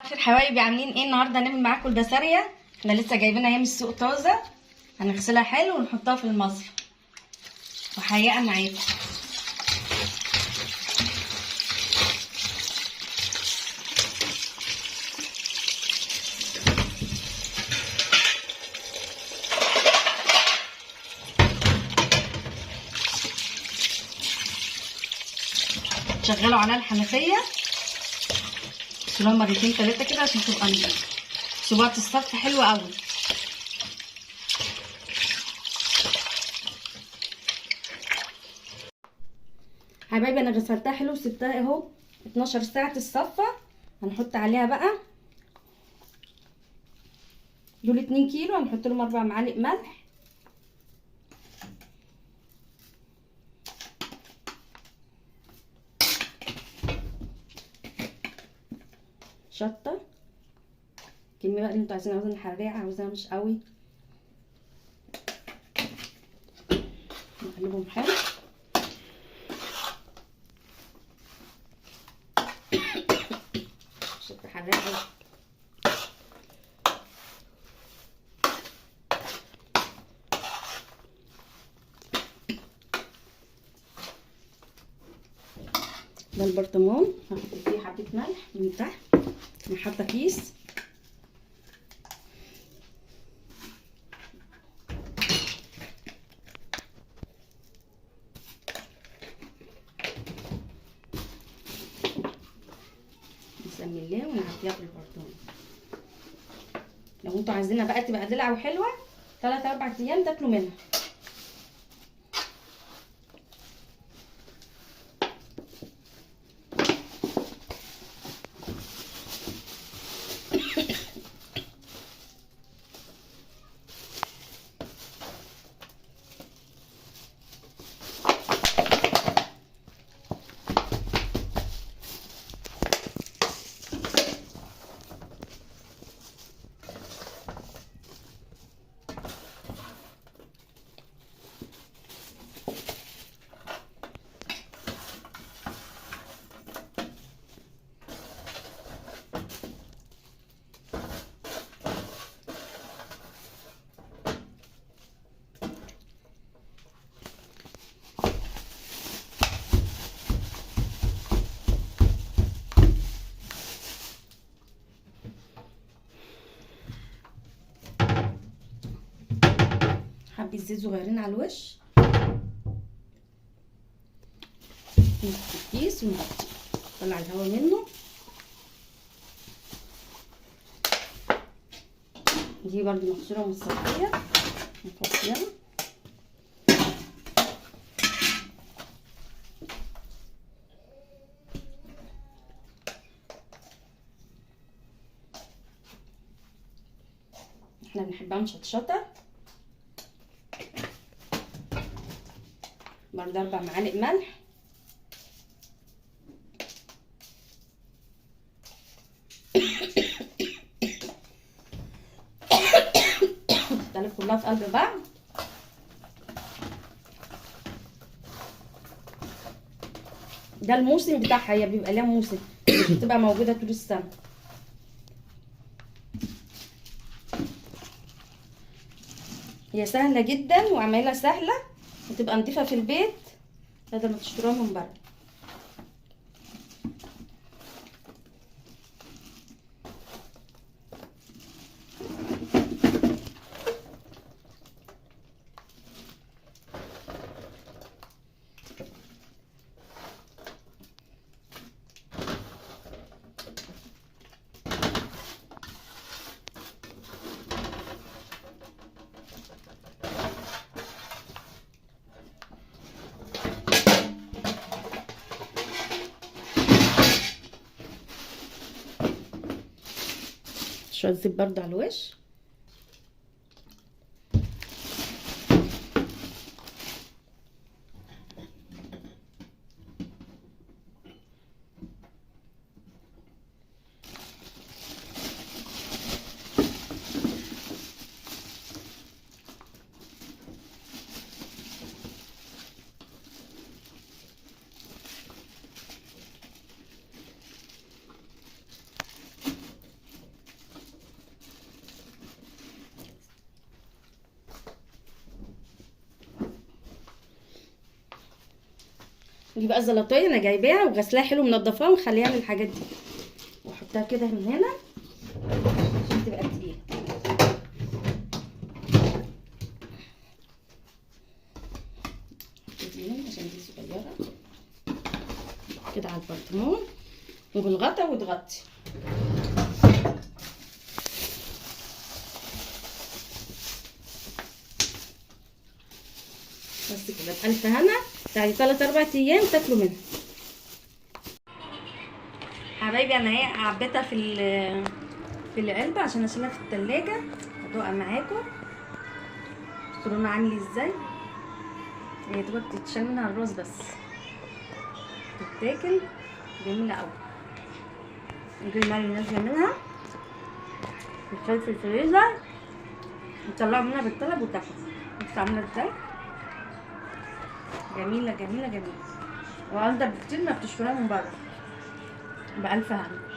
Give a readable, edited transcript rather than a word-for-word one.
خير حبايبي، عاملين ايه؟ النهارده هنعمل معاكم البسارية. احنا لسه جايبينها ايام السوق طازه. هنغسلها حلو ونحطها في المصفى وحقيقة معاكم. تشغلوا على الحنفيه، تغسلوها مرتين تلاتة كده عشان تبقى نضيفه. سيبوها تتصفى حلوه قوي. حبايبي انا غسلتها حلو وسبتها اهو 12 ساعه تتصفى. هنحط عليها بقى دول 2 كيلو، هنحط لهم 4 معالق ملح، شطه كميه بقى اللي انتوا عايزينها، عاوزينها حراقه عاوزينها مش قوي. نقلبهم حلو. شطه حراقه. ده البرطمان هحط فيه حبه ملح من تحت. انا حاطه كيس. بسم الله ونعديها في البرطمان. لو انتوا عايزينها بقى تبقى دلع وحلوه 3 4 ايام تاكلوا منها. حبه زيت صغيرين على الوش، نحط الكيس ونغطيه، نطلع الهواء منه. دي برضو مغسوله ومتصفيه نحطيها. احنا بنحبها مشطشطه. برضه 4 معالق ملح، تختلف كلها في قلب بعض. ده الموسم بتاعها، هي بيبقى ليها موسم، مش بتبقى موجوده طول السنه. هي سهله جدا وعمايلها سهله وتبقى نضيفه في البيت بدل ما تشتروها من بره. شويه زيت برضه على الوش. دي بقى الزلطايه انا جايباها وغسلاها حلو منضفاها ومخليها من الحاجات دي، واحطها كده من هنا عشان تبقى تقيله. عشان دي صغيره كده على البرطمان وبالغطا وتغطي. بس كده بألف هنا، بعد 3-4 ايام تاكلوا منها. حبايبي انا اهي عبيتها في العلبه عشان اشيلها في التلاجة هتبقى معاكم. شوفوا عامل ازاي، هي دوبك تتشال منها الراس بس تتاكل جميله قوي. نجيب الميه اللي نازله منها نخلي في الفريزر نطلعوا منها بالطلب وتاكلوا. بصوا عامله ازاي، جميله جميله جميله، وأنضف بكتير ما بتشتروها من بره. بألف هنا.